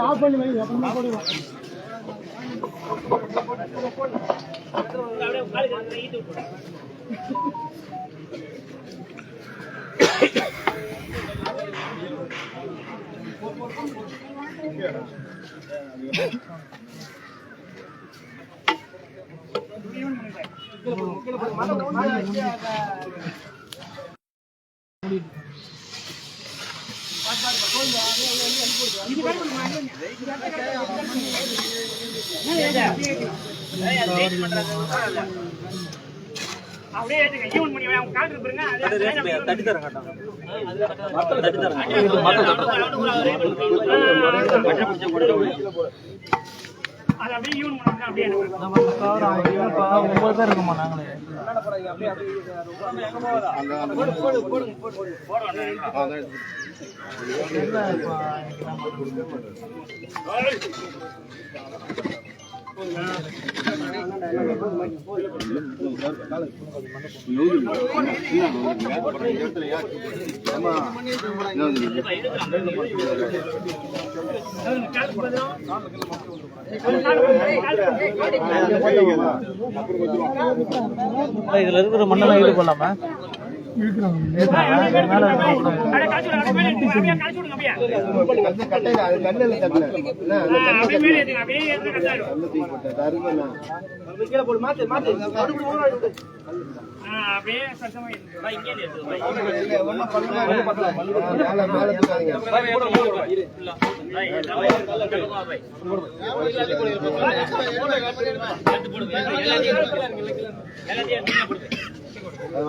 Of பண்ணி வைங்க அப்புறமா போடுவோம். இருக்குமா நாங்களே இதுல இருக்கிற மண்ணெல்லாம் இது பண்ணலாமா?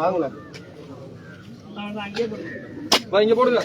வாங்கல இங்க போடுங்க.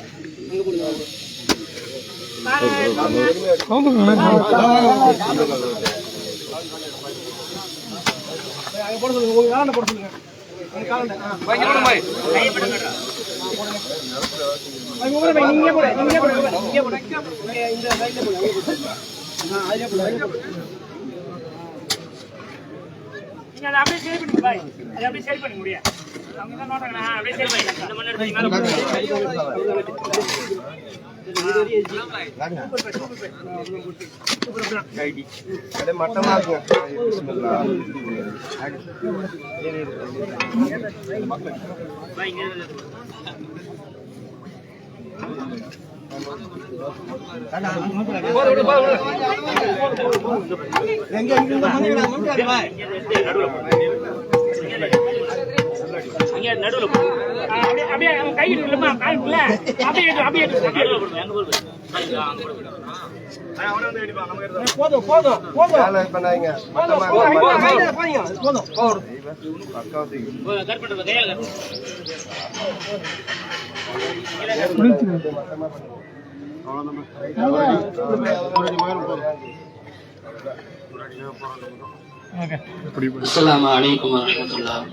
அஸ்ஸலாமு அலைக்கும் வரஹ்மத்துல்லாஹ்.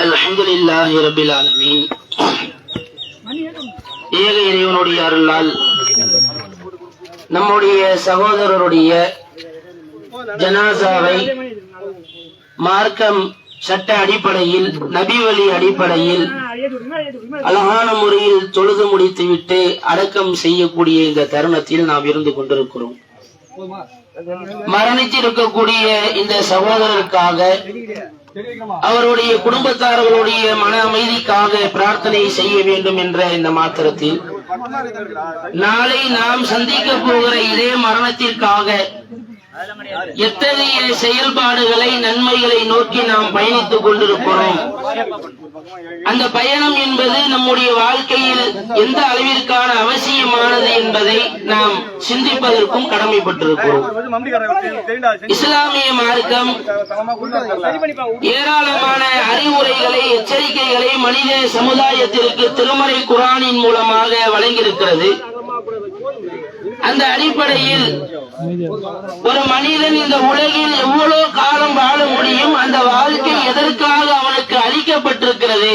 அல்ஹம்துலில்லாஹி ரப்பில் ஆலமீன். ஏக இறைவனுடைய அருளால் நம்முடைய சகோதரருடைய ஜனாசாவை மார்க்கம் சட்ட அடிப்படையில், நபி வழி அடிப்படையில் அழகான முறையில் தொழுது முடித்துவிட்டு அடக்கம் செய்யக்கூடிய இந்த தருணத்தில் நாம் இருந்து கொண்டிருக்கிறோம். மரணித்திருக்கக்கூடிய இந்த சகோதரருக்காக, அவருடைய குடும்பத்தார்களுடைய மன அமைதிக்காக பிரார்த்தனை செய்ய வேண்டும் என்ற இந்த மாத்திரத்தில் நாளை நாம் சந்திக்க போகிற இதே மரணத்திற்காக எத்தகைய செயல்பாடுகளை, நன்மைகளை நோக்கி நாம் பயணித்துக் கொண்டிருக்கிறோம். அந்த பயணம் என்பது நம்முடைய வாழ்க்கையில் எந்த அளவிற்கான அவசியமானது என்பதை நாம் சிந்திப்பதற்கும் கடமைப்பட்டிருக்கிறோம். இஸ்லாமிய மார்க்கம் ஏராளமான அறிவுரைகளை, எச்சரிக்கைகளை மனித சமுதாயத்திற்கு திருமறை குர்ஆனின் மூலமாக வழங்கியிருக்கிறது. அந்த அடிப்படையில் ஒரு மனிதன் இந்த உலகில் எவ்வளவு காலம் வாழ முடியும், அந்த வாழ்க்கை எதற்காக அவனுக்கு அளிக்கப்பட்டிருக்கிறது,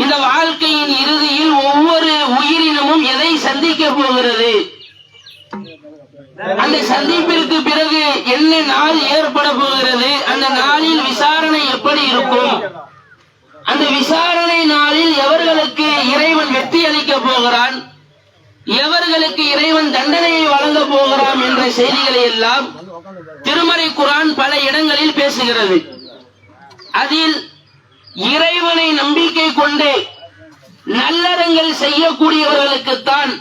இந்த வாழ்க்கையின் இறுதியில் ஒவ்வொரு உயிரினமும் எதை சந்திக்க போகிறது, அந்த சந்திப்பிற்கு பிறகு என்ன நாள் ஏற்பட போகிறது, அந்த நாளில் விசாரணை எப்படி இருக்கும், அந்த விசாரணை நாளில் எவர்களுக்கு இறைவன் வெற்றி அளிக்க போகிறான், எவர்களுக்கு இறைவன் தண்டனையை வழங்க போகிறான் என்ற செய்திகளை எல்லாம் திருமறை குர்ஆன் பல இடங்களில் பேசுகிறது. அதில் இறைவனை நம்பிக்கை கொண்டு நல்லறங்கள் செய்யக்கூடியவர்களுக்குத்தான்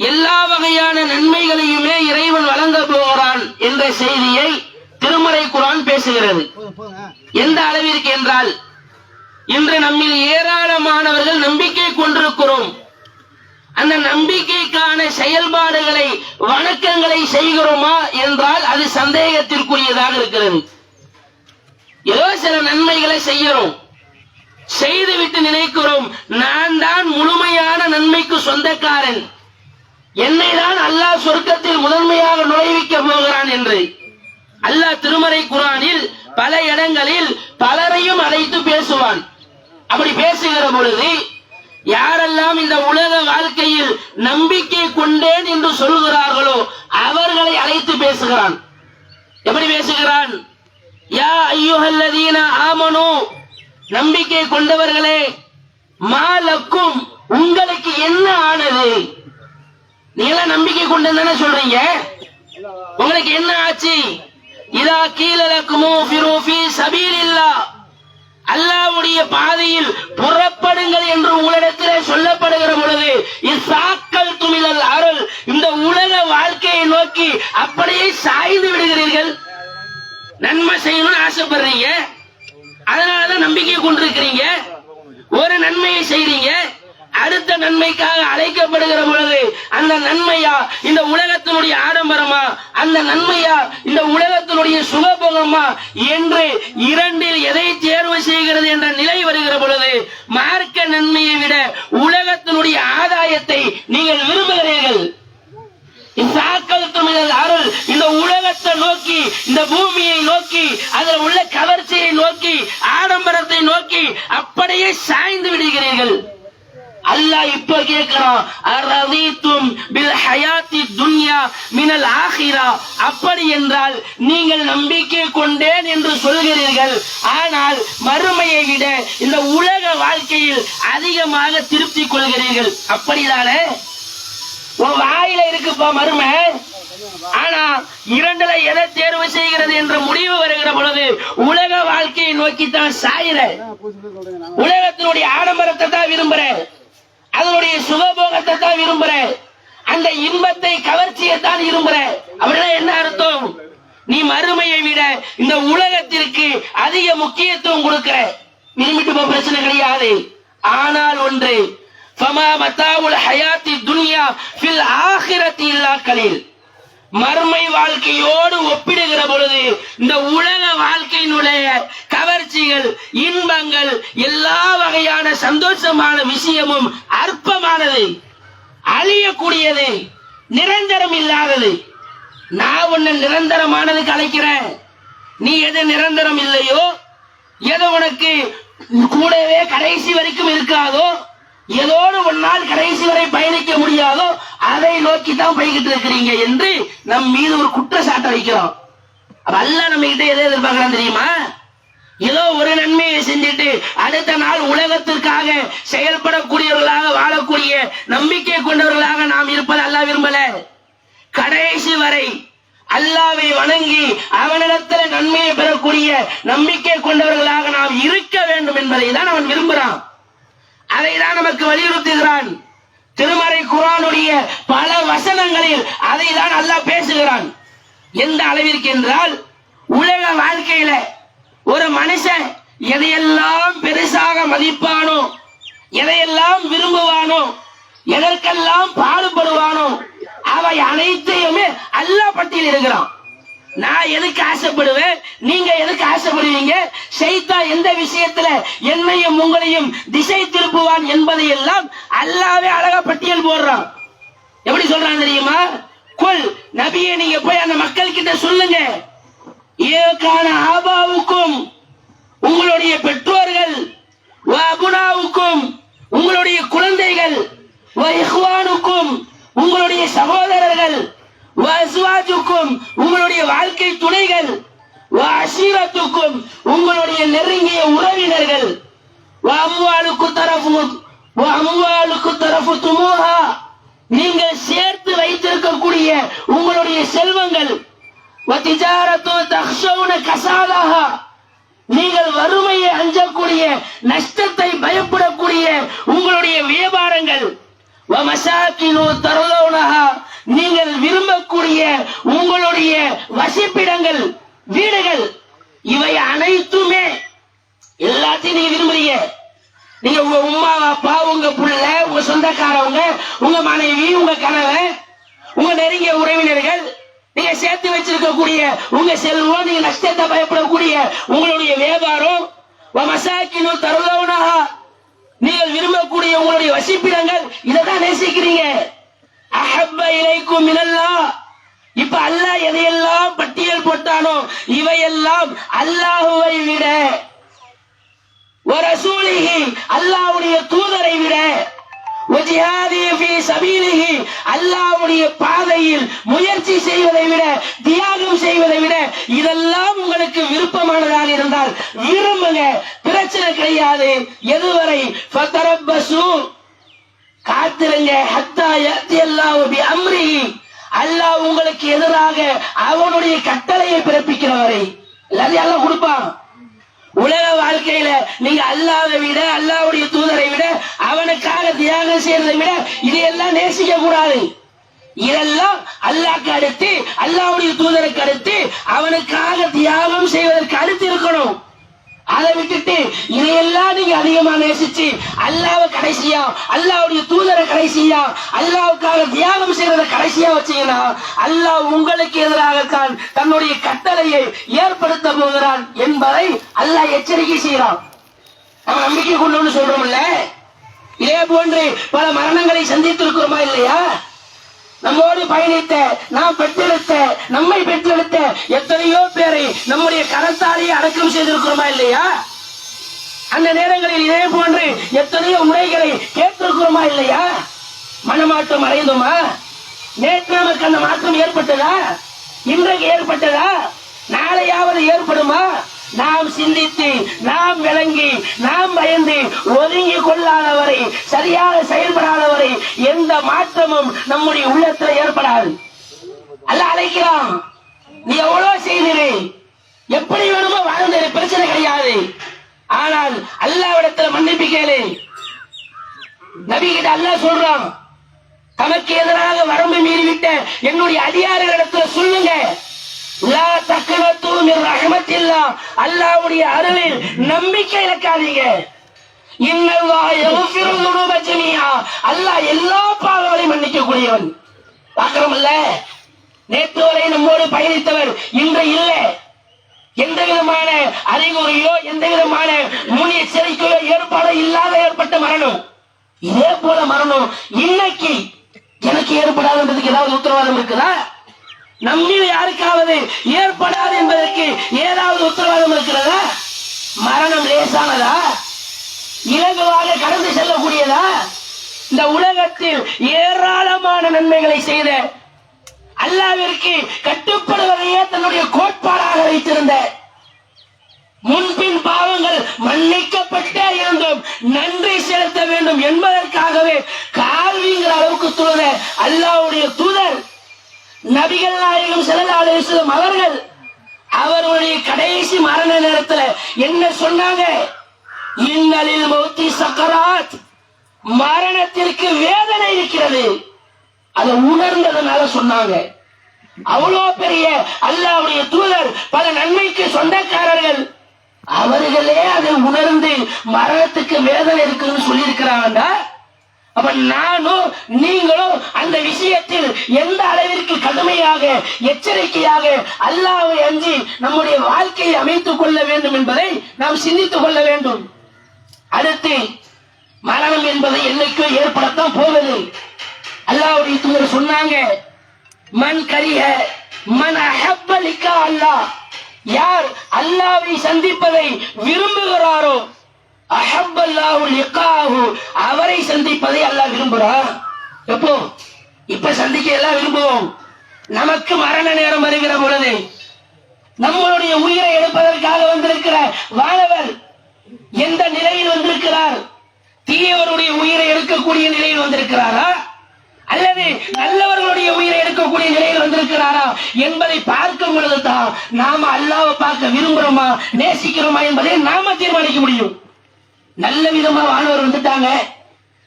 எல்லா வகையான நன்மைகளையுமே இறைவன் வழங்க போகிறான் என்ற செய்தியை திருமறை குர்ஆன் பேசுகிறது. எந்த அளவிற்கு என்றால், இன்று நம்மில் ஏராளமானவர்கள் நம்பிக்கை கொண்டிருக்கிறோம். அந்த நம்பிக்கைக்கான செயல்பாடுகளை, வணக்கங்களை செய்கிறோமா என்றால் அது சந்தேகத்திற்குரியதாக இருக்கிறது. ஏதோ சில நன்மைகளை செய்கிறோம், செய்துவிட்டு நினைக்கிறோம் நான் தான் முழுமையான நன்மைக்கு சொந்தக்காரன், என்னை தான் அல்லாஹ் சொர்க்கத்தில் முதன்மையாக நுழைவிக்க போகிறான் என்று. அல்லாஹ் திருமறை குர்ஆனில் பல இடங்களில் பலரையும் அழைத்து பேசுவான். அப்படி பேசுகிற பொழுது யாரெல்லாம் இந்த உலக வாழ்க்கையில் நம்பிக்கை கொண்டேன் என்று சொல்கிறார்களோ அவர்களை அழைத்து பேசுகிறான். எப்படி பேசுகிறான்? யா அய்யுஹல்லதீன ஆமனு, நம்பிக்கை கொண்டவர்களே, மாலக்கும், உங்களுக்கு என்ன ஆனது? நீங்க நம்பிக்கை கொண்டு சொல்றீங்க, உங்களுக்கு என்ன ஆச்சு? இதா கீலலக்குமு ஃபிரு ஃபீ சபீலில்லாஹ், அல்லாஹ்வுடைய பாதையில் புறப்படுங்கள் என்று உங்களிடத்திலே சொல்லப்படுகிற பொழுது இஸ்ஸாக்கல் துமிலல் அருள், இந்த உலக வாழ்க்கையை நோக்கி அப்படியே சாய்ந்து விடுகிறீர்கள். நன்மை செய்யணும்னு ஆசைப்படுறீங்க, அதனாலதான் நம்பிக்கை கொண்டிருக்கிறீங்க. ஒரு நன்மையை செய்றீங்க, அடுத்த நன்மைக்காக அழைக்கப்படுகிற பொழுது அந்த நன்மையா இந்த உலகத்தினுடைய ஆடம்பரமா, அந்த நன்மையா இந்த உலகத்தினுடைய சுகபோகமா என்று இரண்டில் எதை தேர்வு செய்கிறது என்ற நிலை வருகிற பொழுது மார்க்க நன்மையை விட உலகத்தினுடைய ஆதாயத்தை நீங்கள் விரும்புகிறீர்கள். அருள், இந்த உலகத்தை நோக்கி, இந்த பூமியை நோக்கி, அதில் உள்ள கவர்ச்சியை நோக்கி, ஆடம்பரத்தை நோக்கி அப்படியே சாய்ந்து விடுகிறீர்கள். அல்லாஹ் இப்ப கேட்கிறான், அரதீதும் பில் ஹயாத்தி துன்யா மினல் ஆகிரா, அப்படி என்றால் நீங்கள் நம்பிக்கை கொண்டேன் என்று சொல்கிறீர்கள், ஆனால் மறுமையை விட இந்த உலக வாழ்க்கையில் அதிகமாக திருப்தி கொள்கிறீர்கள். அப்படிதானே? உன் வாயில இருக்குப்பா மறுமை, ஆனா இரண்டுல எதை தேர்வு செய்கிறது என்ற முடிவு வருகிற பொழுது உலக வாழ்க்கையை நோக்கித்தான் சாயிற, உலகத்தினுடைய ஆடம்பரத்தை தான் விரும்புற, அதனுடைய சுகபோகத்தை தான் விரும்புற, அந்த இன்பத்தை கவர்ச்சியை தான் விரும்புற. அப்படின்னா என்ன அர்த்தம்? நீ மறுமையை விட இந்த உலகத்திற்கு அதிக முக்கியத்துவம் கொடுக்கிற. விரும்பிட்டு போக பிரச்சனை கிடையாது. ஆனால் ஒன்று, ஃபமா மத்தாவுல் ஹயாத்தி துன்யா ஃபில் ஆகிரத்தி இல்லா கலீல், மறுமை வாழ்க்கையோடு ஒப்பிடுகிற பொழுது இந்த உலக வாழ்க்கையினுடைய கவர்ச்சிகள், இன்பங்கள், எல்லா வகையான சந்தோஷமான விஷயமும் அற்பமானது, அழியக்கூடியது, நிரந்தரம் இல்லாதது. நான் உன்னை நிரந்தரமானதுக்கு அழைக்கிறேன். நீ எது நிரந்தரம் இல்லையோ, எது உனக்கு கூடவே கடைசி வரைக்கும் இருக்காதோ, ஏதோடு ஒரு நாள் கடைசி வரை பயணிக்க முடியாதோ அதை நோக்கி தான் போய்கிட்டு இருக்கிறீங்க என்று நம் மீது ஒரு குற்றச்சாட்டை வைக்கிறோம். அல்லாஹ் நம்ம கிட்ட எதை எதிர்பார்க்கலாம் தெரியுமா? ஏதோ ஒரு நன்மையை செஞ்சுட்டு அடுத்த நாள் உலகத்திற்காக செயல்படக்கூடியவர்களாக, வாழக்கூடிய நம்பிக்கை கொண்டவர்களாக நாம் இருப்பது அல்லாஹ் விரும்பல. கடைசி வரை அல்லாஹ்வை வணங்கி அவனிடத்தில் நன்மையை பெறக்கூடிய நம்பிக்கை கொண்டவர்களாக நாம் இருக்க வேண்டும் என்பதை தான் அவன் விரும்புகிறான். அதை தான் நமக்கு வலியுறுத்துகிறான். திருமறை குர்ஆனுடைய பல வசனங்களில் அதை தான் அல்லாஹ் பேசுகிறான். எந்த அளவிற்கு என்றால், உலக வாழ்க்கையில ஒரு மனுஷன் எதையெல்லாம் பெருசாக மதிப்பானோ, எதையெல்லாம் விரும்புவானோ, எதற்கெல்லாம் பாடுபடுவானோ அவை அனைத்தையுமே அல்லாஹ் பட்டியல் இருக்கிறான். நான் எதுக்கு ஆசைப்படுவேன், நீங்க எதுக்கு ஆசைப்படுவீங்க, ஷைத்தான் எந்த விஷயத்துல என்னையும் உங்களையும் திசை திருப்புவான் என்பதை எல்லாம் அல்லாஹ்வே அழகா பட்டியல் போடுறான். எப்படி சொல்றான் தெரியுமா? குல், நபியே நீங்க போய் அந்த மக்கள் கிட்ட சொல்லுங்க, ஏகான ஆபாவுக்கும், உங்களுடைய பெற்றோர்கள், அபுனாவுக்கும், உங்களுடைய குழந்தைகள், இஹ்வானுக்கும், உங்களுடைய சகோதரர்கள், உமராவுக்கும் உங்களுடைய வாழ்க்கை துணைகள், அஷீரத்துக்கும் உங்களுடைய நெருங்கிய உறவினர்கள், அம்வாலுக்கு தரப்பு துமூஹா நீங்கள் சேர்த்து வைத்திருக்கக்கூடிய உங்களுடைய செல்வங்கள், நீங்கள் வறுமையை அஞ்சக்கூடிய நஷ்டத்தை பயப்படக்கூடிய உங்களுடைய வியாபாரங்கள், நீங்கள் விரும்பக்கூடிய உங்களுடைய வசிப்பிடங்கள், வீடுகள், இவை அனைத்துமே எல்லாத்தையும் நீங்க விரும்புறீங்க. நீங்க உங்க உமா அப்பா, உங்க புள்ள, உங்க சொந்தக்காரவங்க, உங்க மனைவி, உங்க கணவன், உங்க நெருங்கிய உறவினர்கள், நீங்க சேர்த்து வச்சிருக்கக்கூடிய உங்க செல்வம், நீங்க நஷ்டத்தை பயப்படக்கூடிய உங்களுடைய வியாபாரம், நீங்கள் விரும்பக்கூடிய உங்களுடைய வசிப்பிடங்கள், இதைதான் நேசிக்கிறீங்க. அஹப்ப இலைக்கும் மினல்லாஹ். இப்ப அல்லாஹ் எதையெல்லாம் பட்டியல் போட்டானோ இவையெல்லாம் அல்லாஹுவை விட, வரசூலிஹி அல்லாஹ்வுடைய தூதரை விட, வஜிஹாதி ஃபீ சபீலிஹி அல்லாஹ்வுடைய பாதையில் முயற்சி செய்வதை விட, தியாகம் செய்வதை விட, இதெல்லாம் உங்களுக்கு விருப்பமானதாக இருந்தால் விரும்புங்க, பிரச்சனை கிடையாது. எதுவரை ஃபதரப்பசு காத்திருங்க, ஹத்தா யத்தி அல்லாஹு பி அம்ரிஹி அல்லாஹ் உங்களுக்கு எதிராக அவனுடைய கட்டளையை பிறப்பிக்கிற வரை. எல்லாத்தையும் அல்லாஹ் கொடுப்பான். உலக வாழ்க்கையில நீங்க அல்லாஹ்வை விட, அல்லாஹ்வுடைய தூதரை விட, அவனுக்காக தியாகம் செய்யறதை விட இதையெல்லாம் நேசிக்க கூடாது. இதெல்லாம் அல்லாஹ்க்கு அடுத்து, அல்லாஹ்வுடைய தூதருக்கு அடுத்து, அவனுக்காக தியாகம் செய்வதற்கு அடுத்து இருக்கணும். அதை விட்டுட்டு இதையெல்லாம் நீங்க அதிகமா நேசிச்சு அல்லாஹ்வை கடைசியா, அல்லாஹ்வுடைய தூதரை கடைசியா, அல்லாஹ்வுக்காக தியாகம் செய்யறத கடைசியா வச்சீங்கன்னா அல்லாஹ் உங்களுக்கு எதிராகத்தான் தன்னுடைய கட்டளையை ஏற்படுத்த போகிறான் என்பதை அல்லாஹ் எச்சரிக்கை செய்யறான். நம்ம நம்பிக்கை கொண்டு சொல்றோம்ல, இதே போன்று பல மரணங்களை சந்தித்திருக்கிறோமா இல்லையா? நம்மோடு பயணித்த, நாம் பெற்றெடுத்த, நம்மை பெற்றெடுத்த எத்தனையோ பேரை நம்முடைய கரத்தாலேயே அடக்கம் செய்திருக்கிறோமா இல்லையா? அந்த நேரங்களில் இதே போன்று எத்தனையோ முறைகளை கேட்டிருக்கிறோமா இல்லையா? மனமாற்றம் அடைந்தோமா? நேற்று நமக்கு அந்த மாற்றம் ஏற்பட்டதா? இன்றைக்கு ஏற்பட்டதா? நாளையாவது ஏற்படுமா? நாம் சிந்தித்து, நாம் விளங்கி, நாம் பயந்து ஒதுங்கி கொள்ளாதவரை, சரியாக செயல்படாதவரை எந்த மாற்றமும் நம்முடைய உள்ளத்தில் ஏற்படாது. அல்லாஹ் அழைக்கிறான், நீ எவ்வளவு செய்திரு, எப்படி வேணுமோ வாழ்ந்து, பிரச்சனை கிடையாது. ஆனால் அல்லாஹ்விடத்தில் மன்னிப்பு கேளு. நபி கிட்ட அல்லாஹ் சொல்றான், தமக்கு எதிராக வரம்பு மீறிவிட்ட என்னுடைய அடியார்களிடத்தில் சொல்லுங்க, லா தக்னது மின் ரஹ்மத்தில்லாஹ், அல்லாஹ்வுடைய அருளில் நம்பிக்கை இழக்காதீங்க. இன்னல்லாஹ யக்ஃபிரு ذுனூப ஜமீஆ, அல்லாஹ் எல்லா பாவங்களையும் மன்னிக்க கூடியவன். பார்க்கிறோம்ல, நேற்று வரை நம்மோடு பயணித்தவர் இன்று இல்லை. எந்த விதமான அறிகுறியோ, எந்த விதமான முன்னெச்சரிக்கையோ ஏற்பாடோ இல்லாத ஏற்பட்ட மரணம். இதே போல மரணம் இன்னைக்கு எனக்கு ஏற்படாதுன்றதுக்கு ஏதாவது உத்தரவாதம் இருக்குதா? நம்மில் யாருக்காவது ஏற்படாது என்பதற்கு ஏதாவது உத்தரவாதம் இருக்கிறதா? மரணம் லேசானதா? இலகுவாக கடந்து செல்லக்கூடியதா? இந்த உலகத்தில் ஏராளமான நன்மைகளை செய்த, அல்லாஹ்விற்கு கட்டுப்படுவதையே தன்னுடைய கோட்பாடாக வைத்திருந்த, முன்பின் பாவங்கள் மன்னிக்கப்பட்டே இருந்தும் நன்றி செலுத்த வேண்டும் என்பதற்காகவே கால்விங்கிற அளவுக்கு தொழுத அல்லாஹ்வுடைய தூதர் நபிகள் நாயகம் ஸல்லல்லாஹு அலைஹி வஸல்லம் அவர்கள் அவருடைய கடைசி மரண நேரத்தில் என்ன சொன்னாங்க? இன்னலில் மௌத்தி சக்கராத், மரணத்திற்கு வேதனை இருக்கிறது. அதை உணர்ந்ததனால சொன்னாங்க. அவ்வளோ பெரிய அல்லாஹ்வுடைய தூதர், பல நன்மைக்கு சொந்தக்காரர்கள், அவர்களே அதை உணர்ந்து மரணத்துக்கு வேதனை இருக்குன்னு சொல்லி இருக்கிறாங்கடா. அப்ப நானும் நீங்களும் அந்த விஷயத்தில் எந்த அளவிற்கு கடுமையாக, எச்சரிக்கையாக அல்லாஹ்வை அஞ்சி நம்முடைய வாழ்க்கையை அமைத்துக் கொள்ள வேண்டும் என்பதை நாம் சிந்தித்துக் கொள்ள வேண்டும். அடுத்து, மரணம் என்பதை என்னைக்கோ ஏற்படத்தான் போவது. அல்லாஹ்வுடைய தூதர் சொன்னாங்க, மன் கரிஹ மன் அஹப்ப லிகா அல்லாஹ், யார் அல்லாஹ்வை சந்திப்பதை விரும்புகிறாரோ, அஹப்பல்லாஹு லிகாஹு, அவரை சந்திப்பதை அல்லாஹ் விரும்புறான். எப்போ? இப்ப சந்திக்க எல்லாம் விரும்புவோம். நமக்கு மரண நேரம் வருகிற பொழுது நம்மளுடைய உயிரை எடுப்பதற்காக வந்திருக்கிற வானவர் எந்த நிலையில் வந்திருக்கிறார்? தீயவருடைய உயிரை எடுக்கக்கூடிய நிலையில் வந்திருக்கிறாரா அல்லது நல்லவர்களுடைய உயிரை எடுக்கக்கூடிய நிலையில் வந்திருக்கிறாரா என்பதை பார்க்கும் பொழுதுதான் நாம அல்லாஹ்வை பார்க்க விரும்புறோமா நேசிக்கிறோமா என்பதை நாம தீர்மானிக்க முடியும். நல்ல விதமா வானவர் வந்துட்டாங்க,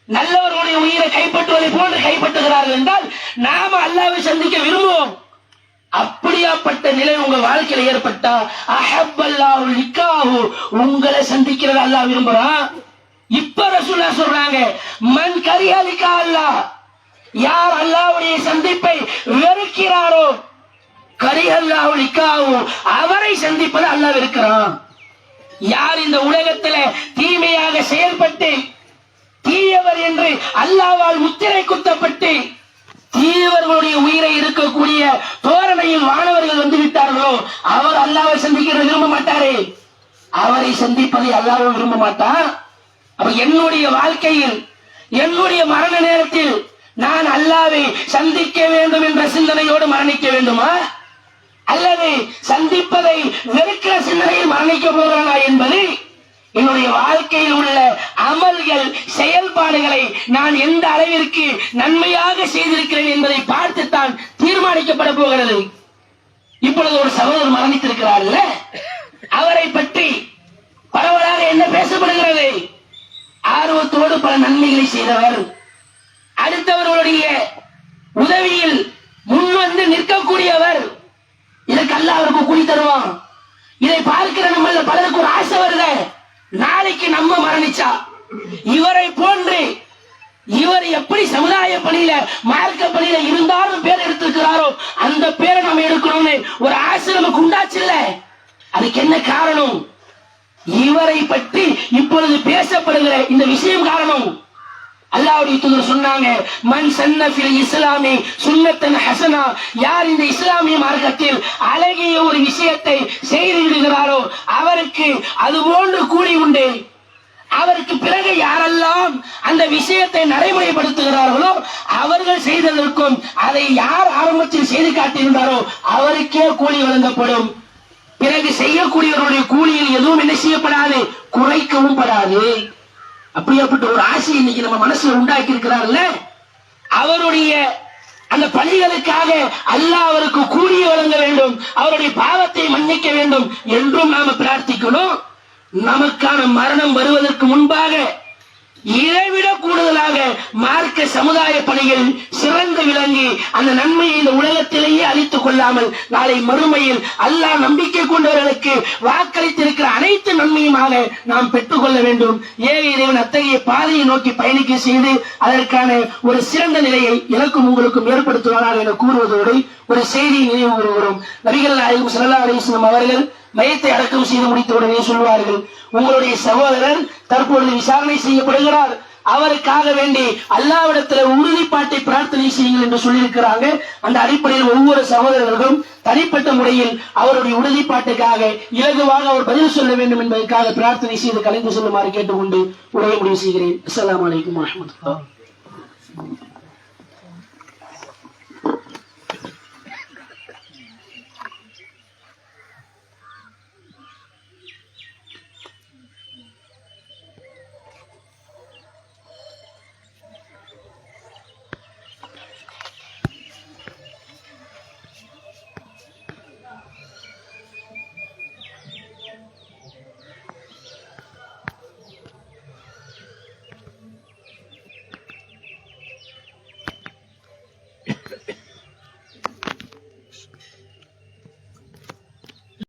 நல்லவர்களுடைய உயிரை கைப்பற்றுவதை போன்று கைப்பற்றுகிறார்கள் என்றால் நாம அல்லாஹ்வை சந்திக்க விரும்புவோம். அப்படியாப்பட்ட நிலை உங்க வாழ்க்கையில ஏற்பட்டா அஹப்பல்லாஹு லிகாஹு, உங்களை சந்திக்கிறது அல்லாஹ் விரும்புறான். இப்ப ரசூலுல்லாஹ் சொல்றாங்க, மன் கரிஹ லிகா அல்லாஹ், யார் அல்லாஹ்வுடைய சந்திப்பை வெறுக்கிறாரோ கரிஹல்லாஹு லிகாஹு, அவரை சந்திப்பது அல்லாஹ் வெறுக்கிறான். யார் இந்த உலகத்துல தீமையாக செயல்பட்டு தீயவர் என்று அல்லாஹ்வால் முத்திரை குத்தப்பட்டு தீயவர்களுடைய உயிரை இருக்கக்கூடிய தோரணையில் வானவர்கள் வந்து விட்டார்களோ அவர் அல்லாஹ்வை சந்திக்க விரும்ப மாட்டாரே, அவரை சந்திப்பதை அல்லாஹ் விரும்ப மாட்டான். அப்ப என்னுடைய வாழ்க்கையில் என்னுடைய மரண நேரத்தில் நான் அல்லாஹ்வை சந்திக்க வேண்டும் என்ற சிந்தனையோடு மரணிக்க வேண்டுமா அல்லது சந்திப்பதை வெறுக்கிற சிந்தனையில் மரணிக்க போகிறானா என்பது என்னுடைய வாழ்க்கையில் உள்ள அமல்கள் செயல்பாடுகளை நான் எந்த அளவிற்கு நன்மையாக செய்திருக்கிறேன் என்பதை பார்த்துத்தான் தீர்மானிக்கப்பட போகிறது. இப்பொழுது ஒரு சகோதரர் மரணித்திருக்கிறார்கள், அவரை பற்றி பரவலாக என்ன பேசப்படுகிறது? ஆர்வத்தோடு பல நன்மைகளை செய்தவர், அடுத்தவர்களுடைய உதவியில் முன்வந்து நிற்கக்கூடியவர், இதற்கு அல்லாஹ் அவருக்கு கூலி தருவான். இதை பார்க்கிற நம்ம பலருக்கு ஒரு ஆசை வருது, நாளைக்கு நம்ம மரணிச்சா இவரை போன்று இவர் எப்படி சமுதாய பணியில மார்க்க பணியில இருந்தாலும் பேர் எடுத்திருக்கிறாரோ அந்த பேரை நம்ம எடுக்கணும்னு ஒரு ஆசை நமக்கு உண்டாச்சு இல்ல? அதுக்கு என்ன காரணம்? இவரை பற்றி இப்பொழுது பேசப்படுகிற இந்த விஷயம் காரணம். அல்லாஹ்வுடைய தூதர் சொன்னாங்க, மன் சன்ன ஃபில் இஸ்லாமி சுன்னத்தன் ஹஸனா, யார் இந்த இஸ்லாமிய மார்க்கத்தில் அழகிய ஒரு விஷயத்தை செய்து விடுகிறாரோ அவருக்கு அது போன்று கூலி உண்டு. அவருக்கு பிறகு யாரெல்லாம் அந்த விஷயத்தை நடைமுறைப்படுத்துகிறார்களோ அவர்கள் செய்ததற்கும் அதை யார் ஆரம்பத்தில் செய்து காட்டியிருந்தாரோ அவருக்கே கூலி வழங்கப்படும். பிறகு செய்யக்கூடியவருடைய கூலியில் எதுவும் என்ன செய்யப்படாது, குறைக்கவும் படாது. அப்படியாப்பட்ட ஒரு ஆசை இன்னைக்கு நம்ம மனசுல உண்டாக்கி இருக்கிறார்ல, அவருடைய அந்த பணிகளுக்காக அல்லாஹ் அவருக்கு கூலியை வழங்க வேண்டும், அவருடைய பாவத்தை மன்னிக்க வேண்டும் என்றும் நாம பிரார்த்திக்கணும். நமக்கான மரணம் வருவதற்கு முன்பாக இதைவிட கூடுதலாக மார்க்க சமுதாய பணிகள் சிறந்து விளங்கி அந்த நன்மையை இந்த உலகத்திலேயே அளித்துக் கொள்ளாமல் நாளை மறுமையில் அல்லாஹ் நம்பிக்கை கொண்டவர்களுக்கு வாக்களித்திருக்கிற அனைத்து நன்மையுமாக நாம் பெற்றுக்கொள்ள வேண்டும். ஏக இறைவன் அத்தகைய பாதையை நோக்கி பயணிக்க செய்து அதற்கான ஒரு சிறந்த நிலையை எனக்கும் உங்களுக்கும் ஏற்படுத்துவார்கள் என கூறுவதோடு ஒரு செய்தியை நினைவு கூறுகிறோம். நபிகள் நாயகம் ஸல்லல்லாஹு அலைஹி வஸல்லம் அவர்கள் மையத்தை அடக்கம் செய்து முடித்தவுடனே சொல்வார்கள், உங்களுடைய சகோதரர் தற்பொழுது விசாரணை செய்யப்படுகிறார், அவருக்காக வேண்டி அல்லாஹ்விடத்தில் உறுதிப்பாட்டை பிரார்த்தனை செய்யுங்கள் என்று சொல்லியிருக்கிறாங்க. அந்த அடிப்படையில் ஒவ்வொரு சகோதரர்களும் தனிப்பட்ட முறையில் அவருடைய உறுதிப்பாட்டுக்காக இலகுவாக அவர் பதில் சொல்ல வேண்டும் என்பதற்காக பிரார்த்தனை செய்து கலந்து சொல்லுமாறு கேட்டுக்கொண்டு உரையை முடிவு செய்கிறேன். அஸ்ஸலாமு அலைக்கும் வரஹ்மத்துல்லாஹ்.